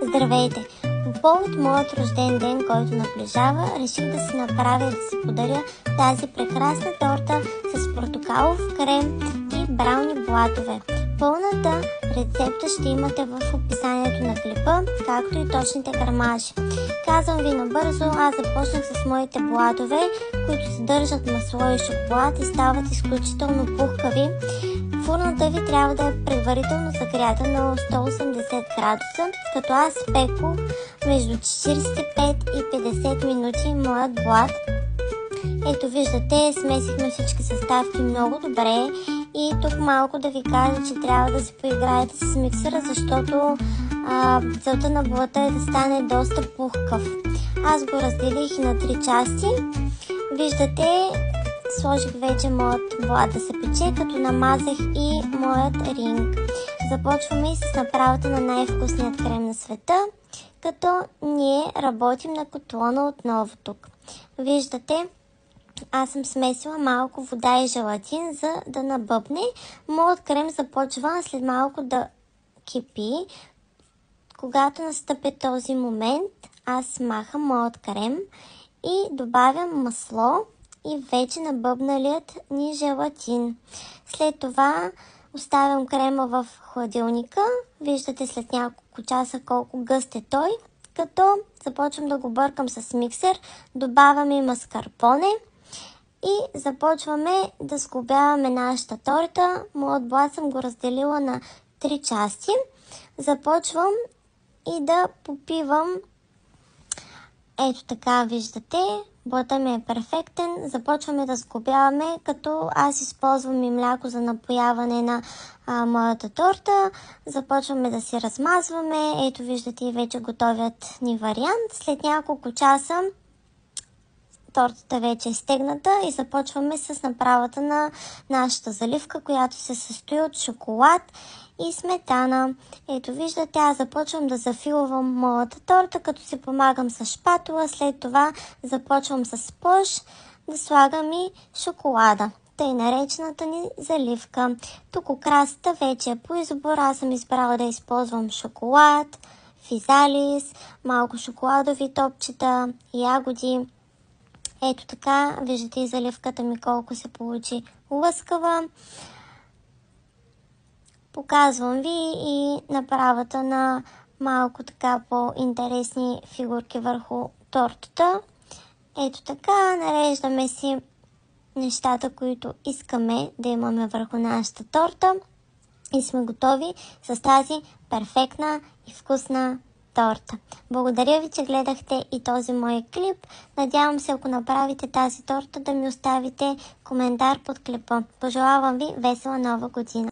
Здравейте! По повод моят рожден ден, който наближава, реших да си направя и да си подаря тази прекрасна торта с портокалов крем и брауни блатове. Пълната рецепта ще имате в описанието на клипа, както и точните грамажи. Казвам ви набързо, аз започнах с моите блатове, които съдържат масло и шоколад и стават изключително пухкави. Фурната ви трябва да е предварително загрята на 180 градуса, като аз пекох между 45 и 50 минути моят блат. Ето виждате, смесихме всички съставки много добре и тук малко да ви кажа, че трябва да си поиграете с миксера, защото целта на блата е да стане доста пухкав. Аз го разделих на 3 части. Виждате, сложих вече моят блат да се пече, като намазах и моят ринг. Започваме и с направата на най-вкусният крем на света, като ние работим на котлона отново тук. Виждате, аз съм смесила малко вода и желатин, за да набъбне. Моят крем започва след малко да кипи. Когато настъпи този момент, аз смахам моят крем и добавям масло и вече набъбналият ни желатин. След това оставям крема в хладилника. Виждате след няколко часа колко гъст е той, като започвам да го бъркам с миксер. Добавям и маскарпоне и започваме да сглобяваме нашата торта. Моят блат съм го разделила на 3 части. Започвам и да попивам. Ето така, виждате, блата ми е перфектен. Започваме да сглобяваме, като аз използвам и мляко за напояване на моята торта. Започваме да си размазваме. Ето виждате и вече готовият ни вариант. След няколко часа тортата вече е стегната и започваме с направата на нашата заливка, която се състои от шоколад и сметана. Ето виждате, аз започвам да зафилвам моята торта, като си помагам с шпатула. След това започвам с пош да слагам и шоколада, тъй наречената ни заливка. Тук украсата вече е по избор. Аз съм избрала да използвам шоколад, физалис, малко шоколадови топчета, ягоди. Ето така, виждате и заливката ми колко се получи лъскава. Показвам ви и направата на малко така по-интересни фигурки върху тортата. Ето така, нареждаме си нещата, които искаме да имаме върху нашата торта и сме готови с тази перфектна и вкусна торта. Благодаря ви, че гледахте и този мой клип. Надявам се, ако направите тази торта, да ми оставите коментар под клипа. Пожелавам ви весела нова година!